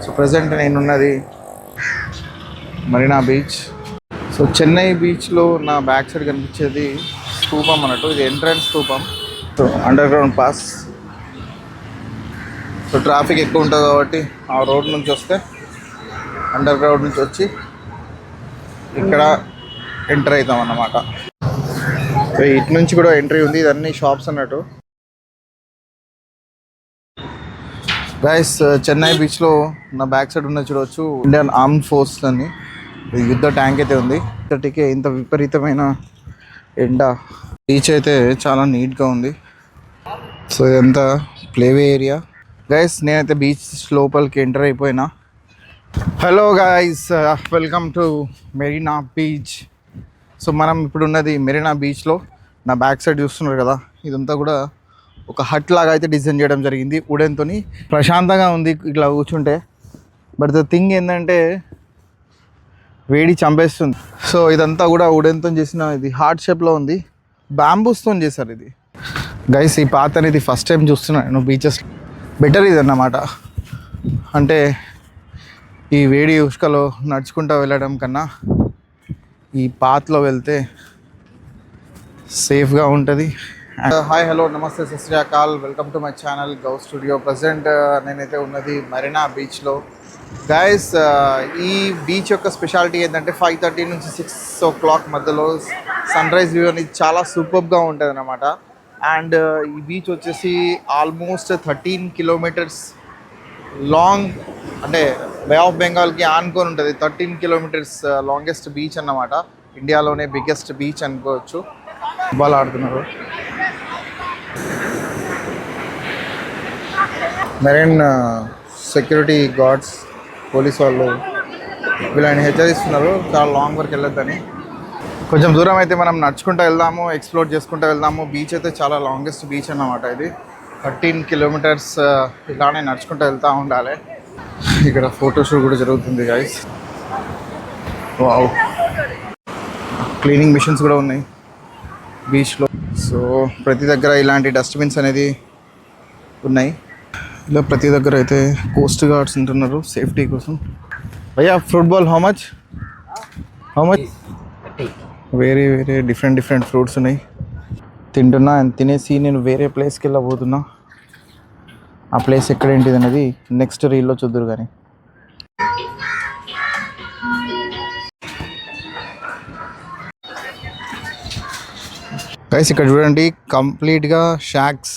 So present నేనున్నది Marina beach. So Chennai బీచ్లో నా బ్యాక్ సైడ్ కనిపించేది స్తూపం అన్నట్టు. ఇది ఎంట్రన్స్ స్తూపం. So under ground pass. So traffic ఎక్కువ ఉంటుంది కాబట్టి ఆ రోడ్ నుంచి వస్తే అండర్ గ్రౌండ్ నుంచి వచ్చి ఇక్కడ ఎంటర్ అవుతాం అన్నమాట. సో ఇటు నుంచి కూడా ఎంట్రీ ఉంది. ఇదన్నీ షాప్స్ అన్నట్టు. గైస్ చెన్నై బీచ్లో నా బ్యాక్ సైడ్ ఉన్న చూడవచ్చు ఇండియన్ ఆర్మ్డ్ ఫోర్స్ అని యుద్ధ ట్యాంక్ అయితే ఉంది. ఇక్కడికి ఇంత విపరీతమైన ఎండ. బీచ్ అయితే చాలా నీట్గా ఉంది. సో ఇదంతా ప్లేవే ఏరియా. గైస్ నేనైతే బీచ్ లోపలికి ఎంటర్ అయిపోయినా. Hello guys, welcome to Marina beach. So మనం ఇప్పుడు ఉన్నది మెరీనా బీచ్లో. నా బ్యాక్ సైడ్ చూస్తున్నారు కదా, ఇదంతా కూడా ఒక హట్ లాగా అయితే డిజైన్ చేయడం జరిగింది వుడెన్తో. ప్రశాంతంగా ఉంది ఇట్లా కూర్చుంటే. బట్ ద థింగ్ ఏంటంటే వేడి చంపేస్తుంది. సో ఇదంతా కూడా వుడెన్తో చేసిన, ఇది హార్ట్ షేప్లో ఉంది, బ్యాంబూస్తో చేశారు ఇది. గైస్ ఈ పాత్ అనేది ఫస్ట్ టైం చూస్తున్నాను నేను బీచెస్. బెటర్ ఇది అన్నమాట. అంటే ఈ వేడి ఉష్కలో నడుచుకుంటూ వెళ్ళడం కన్నా ఈ పాత్లో వెళ్తే సేఫ్గా ఉంటుంది. Hi, hello, namaste, Sat Sri Akal. Welcome to my channel గౌ స్టూడియో. ప్రజెంట్ నేనైతే ఉన్నది మరీనా బీచ్లో. గైస్ ఈ బీచ్ యొక్క స్పెషాలిటీ ఏంటంటే 5:30 నుంచి 6 o'clock మధ్యలో సన్ రైజ్ వ్యూ అనేది చాలా సూపర్గా ఉంటుంది అన్నమాట. అండ్ ఈ బీచ్ వచ్చేసి ఆల్మోస్ట్ 13 kilometers లాంగ్. అంటే బే ఆఫ్ బెంగాల్కి ఆనుకొని ఉంటుంది. 13 kilometers లాంగెస్ట్ బీచ్ అన్నమాట. ఇండియాలోనే బిగ్గెస్ట్ బీచ్ అనుకోవచ్చు. ఫుట్బాల్ ఆడుతున్నారు. మెరైన్ సెక్యూరిటీ గార్డ్స్, పోలీస్ వాళ్ళు వీళ్ళని హెచ్చరిస్తున్నారు చాలా లాంగ్ వరకు వెళ్ళొద్దని. కొంచెం దూరం అయితే మనం నడుచుకుంటూ వెళ్దాము, ఎక్స్ప్లోర్ చేసుకుంటూ వెళ్దాము. బీచ్ అయితే చాలా లాంగెస్ట్ బీచ్ అన్నమాట. ఇది 13 kilometers ఇలానే నడుచుకుంటూ వెళ్తూ ఉండాలి. ఇక్కడ ఫోటోషూట్ కూడా జరుగుతుంది గైస్. వావ్, క్లీనింగ్ మిషన్స్ కూడా ఉన్నాయి బీచ్లో. సో ప్రతి దగ్గర ఇలాంటి డస్ట్బిన్స్ అనేది ఉన్నాయి. ఇలా ప్రతి దగ్గర అయితే కోస్ట్ గార్డ్స్ ఉంటున్నారు సేఫ్టీ కోసం. భయ్యా ఫుట్బాల్ హౌ మచ్? వేరే వేరే డిఫరెంట్ ఫ్రూట్స్ ఉన్నాయి. తింటున్నా, తినేసి నేను వేరే ప్లేస్కి వెళ్ళబోతున్నా. ఆ ప్లేస్ ఎక్కడేంటిది అనేది నెక్స్ట్ రీల్లో చూద్దురు. కానీ గైస్ ఇక్కడ చూడండి, కంప్లీట్గా షాక్స్